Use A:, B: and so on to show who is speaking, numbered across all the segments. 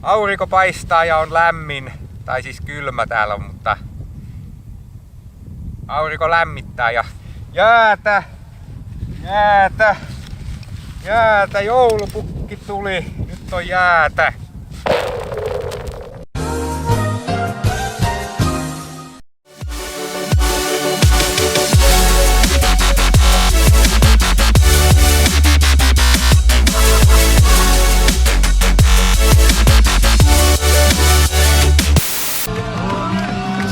A: Aurinko paistaa ja on lämmin, tai siis kylmä täällä, mutta aurinko lämmittää ja jäätä, joulupukki tuli, nyt on jäätä.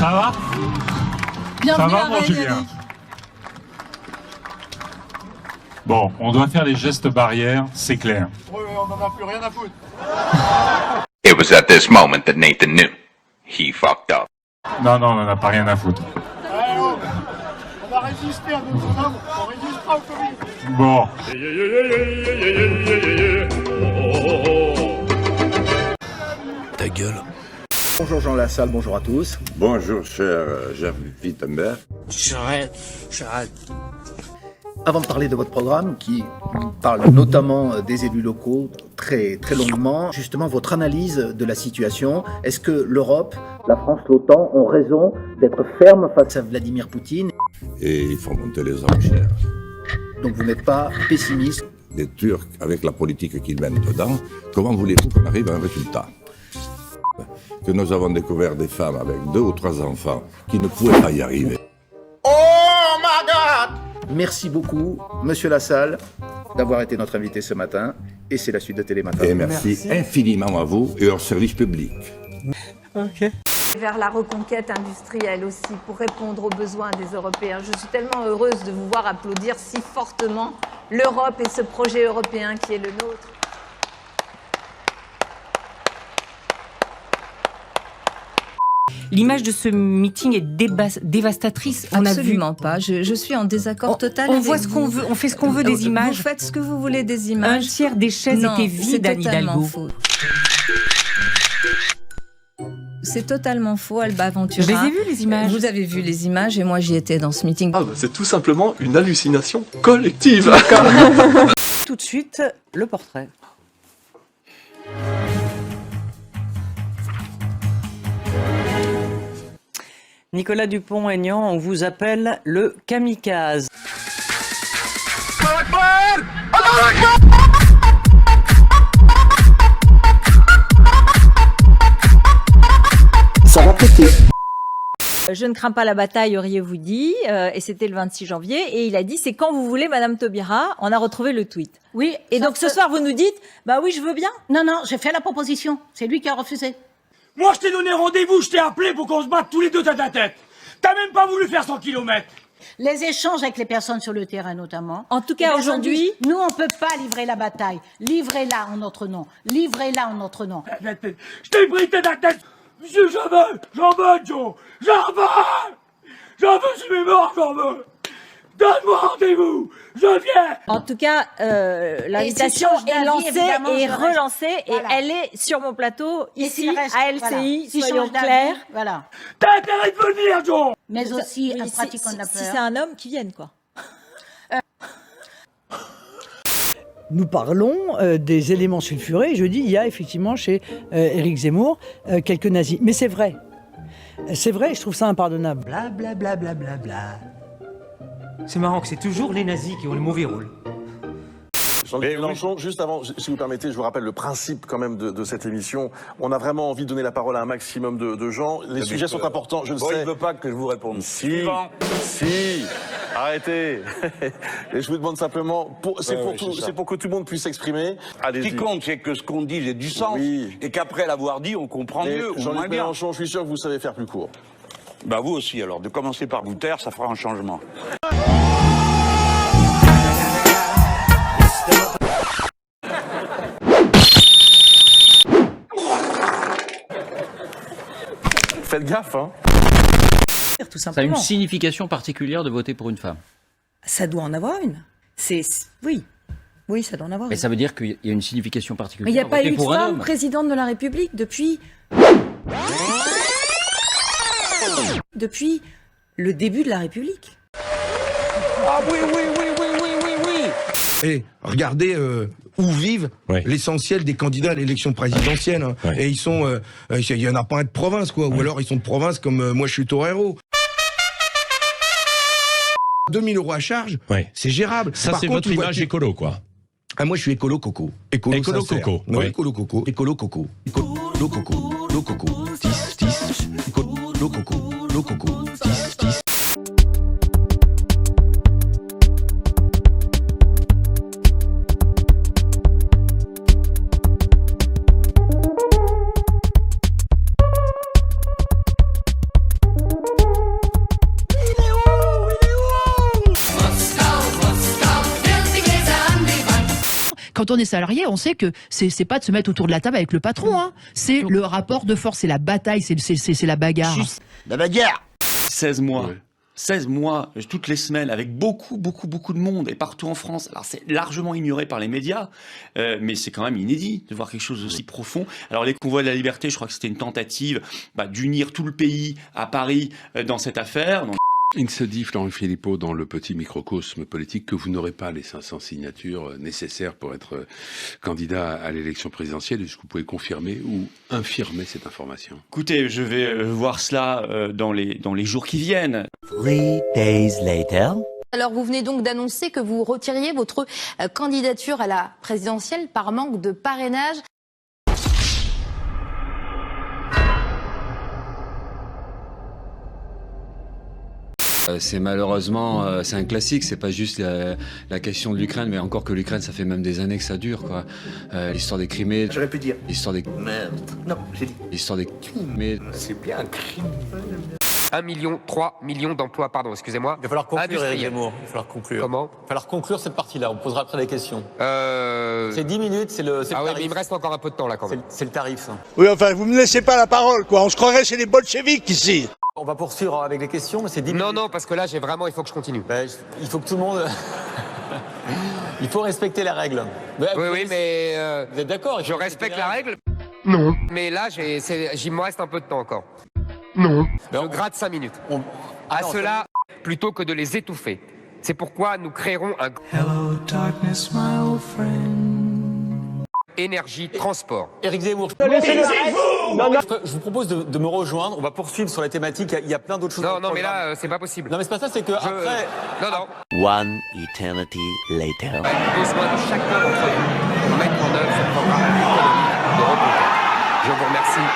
B: Ça va? Ça va, mon Julien? Bon, on doit faire les gestes barrières, c'est clair.
C: Oui, on n'en a plus rien à foutre.
D: It was at this moment that Nathan knew. He fucked up.
B: Non, on n'en a pas rien à foutre.
C: On a résisté à notre homme, on résistera au Covid.
B: Bon.
E: Ta gueule.
F: Bonjour Jean Lassalle, bonjour à tous.
G: Bonjour cher Jeff Wittenberg.
E: J'arrête.
F: Avant de parler de votre programme, qui parle notamment des élus locaux très longuement, justement votre analyse de la situation, est-ce que l'Europe, la France, l'OTAN ont raison d'être fermes face à Vladimir Poutine?
G: Et il faut monter les enchères.
F: Donc vous n'êtes pas pessimiste?
G: Les Turcs, avec la politique qu'ils mènent dedans, comment voulez-vous qu'on arrive à un résultat? Que nous avons découvert des femmes avec 2 ou 3 enfants qui ne pouvaient pas y arriver.
A: Oh my god!
F: Merci beaucoup, Monsieur Lassalle, d'avoir été notre invité ce matin. Et c'est la suite de Télématin.
G: Et merci infiniment à vous et au service public.
H: Okay. Vers la reconquête industrielle aussi, pour répondre aux besoins des Européens. Je suis tellement heureuse de vous voir applaudir si fortement l'Europe et ce projet européen qui est le nôtre.
I: L'image de ce meeting est dévastatrice.
J: Absolument pas. Je suis en désaccord total.
I: On voit ce qu'on veut, on fait ce qu'on veut des images.
J: Vous faites ce que vous voulez des images.
I: Un tiers des chaises étaient vides à Hidalgo.
J: C'est totalement faux, Alba Ventura.
I: Je les ai vues, les images.
J: Vous avez vu les images et moi j'y étais dans ce meeting.
E: Ah bah c'est tout simplement une hallucination collective.
I: Tout de suite, le portrait. Nicolas Dupont-Aignan, on vous appelle le kamikaze.
F: Ça va péter.
H: Je ne crains pas la bataille, auriez-vous dit, et c'était le 26 janvier, et il a dit c'est quand vous voulez, Madame Taubira. On a retrouvé le tweet.
K: Oui.
H: Et donc ce soir vous nous dites, bah oui je veux bien.
K: Non, j'ai fait la proposition, c'est lui qui a refusé.
L: Moi, je t'ai donné rendez-vous, je t'ai appelé pour qu'on se batte tous les deux tête à tête. T'as même pas voulu faire 100 kilomètres.
K: Les échanges avec les personnes sur le terrain, notamment.
H: En tout cas, aujourd'hui...
K: Nous, on peut pas livrer la bataille. Livrez-la en notre nom. Livrez-la en notre nom.
L: Je t'ai pris tête à tête. Monsieur, j'en veux, Joe. J'en veux, si mes morts, j'en veux. Donne-moi rendez-vous, je viens.
H: En tout cas, l'invitation est lancée et relancée et elle est sur mon plateau ici à LCI, soyons clairs.
K: Voilà.
L: T'as intérêt de venir, Joe.
K: Mais aussi un pratiquant de la peur.
H: Si c'est un homme, qui vienne, quoi.
M: Nous parlons des éléments sulfurés. Je dis, il y a effectivement chez Éric Zemmour quelques nazis. Mais c'est vrai. C'est vrai, je trouve ça impardonnable.
L: Bla bla bla bla bla bla. C'est marrant que c'est toujours les nazis qui ont le mauvais rôle.
N: Jean-Luc Mélenchon, juste avant, si vous permettez, je vous rappelle le principe quand même de cette émission. On a vraiment envie de donner la parole à un maximum de gens. Les sujets sont importants, je le sais.
G: Il ne veut pas que je vous réponde.
N: Si, arrêtez. Et je vous demande simplement, c'est pour que tout le monde puisse s'exprimer.
G: Ce qui compte, c'est que ce qu'on dit ait du sens.
N: Oui.
G: Et qu'après l'avoir dit, on comprend mieux.
N: Jean-Luc Mélenchon, je suis sûr que vous savez faire plus court.
G: Bah vous aussi, alors, de commencer par vous taire, ça fera un changement.
N: Faites gaffe, hein.
I: Tout
E: ça a une signification particulière de voter pour une femme.
J: Ça doit en avoir une. Oui, ça doit en avoir une.
E: Et ça veut dire qu'il y a une signification particulière.
J: Mais il n'y a pas eu de femme
E: homme.
J: présidente de la République depuis le début de la République.
E: Ah oui.
O: Et regardez où vivent l'essentiel des candidats à l'élection présidentielle. Hein. Et ils sont, il y en a pas un de province, quoi. Ou alors ils sont de province comme moi, je suis torero. 2 000 € à charge, c'est gérable.
B: Ça,
O: Par
B: c'est
O: contre,
B: votre image écolo, quoi.
O: Ah, moi, je suis écolo coco. Écolo sincère.
B: coco.
O: Non, écolo coco. Écolo coco. Écolo coco. Lo coco. 10, 10. Écolo coco. Lo coco. 10, 10.
P: Quand on est salarié, on sait que c'est pas de se mettre autour de la table avec le patron, hein. C'est le rapport de force, c'est la bataille, c'est la bagarre.
Q: La bagarre.
E: 16 mois. 16 mois, toutes les semaines, avec beaucoup de monde, et partout en France. Alors c'est largement ignoré par les médias, mais c'est quand même inédit de voir quelque chose aussi profond. Alors les convois de la liberté, je crois que c'était une tentative d'unir tout le pays à Paris dans cette affaire. Donc,
R: il se dit, Florent Philippot, dans le petit microcosme politique, que vous n'aurez pas les 500 signatures nécessaires pour être candidat à l'élection présidentielle. Est-ce que vous pouvez confirmer ou infirmer cette information?
E: Écoutez, je vais voir cela dans les jours qui viennent.
Q: 3 days later.
H: Alors vous venez donc d'annoncer que vous retiriez votre candidature à la présidentielle par manque de parrainage.
S: C'est malheureusement, c'est un classique, c'est pas juste la question de l'Ukraine, mais encore que l'Ukraine, ça fait même des années que ça dure, quoi. L'histoire des Crimées...
F: J'aurais pu dire.
S: L'histoire des...
F: Merde. Non, j'ai dit.
S: L'histoire des Crimées...
F: C'est bien un crime.
A: 3 millions d'emplois, pardon, excusez-moi.
T: Il va falloir conclure, Éric Zemmour. Il va falloir conclure.
A: Comment?
T: Il va falloir conclure cette partie-là. On posera après les questions. C'est 10 minutes, c'est le
A: Ah oui,
T: tarif.
A: mais il me reste encore un peu de temps là quand même.
T: C'est le tarif.
C: Oui, enfin, vous me laissez pas la parole, quoi. On se croirait chez les bolcheviks ici.
T: On va poursuivre avec les questions, mais c'est 10 minutes.
A: Non, parce que là, il faut que je continue.
T: Il faut que tout le monde... il faut respecter les règles.
A: Oui, mais...
T: Vous êtes d'accord?
A: Je respecte la règle.
C: Non.
A: Mais là, il me reste un peu de temps encore.
C: Non.
A: Je gratte 5 minutes. À cela, plutôt que de les étouffer. C'est pourquoi nous créerons un...
L: Hello, darkness, my old friend.
A: Énergie, transport.
T: Éric Zemmour. Je vous propose de me rejoindre. On va poursuivre sur la thématique. Il y a plein d'autres choses.
A: Non, mais là, c'est pas possible.
T: Non, mais c'est pas ça, c'est que après...
A: Non.
Q: One eternity later.
A: On a besoin de chacun d'entre vous pour mettre en œuvre ce programme économique de reconquête. Je vous remercie.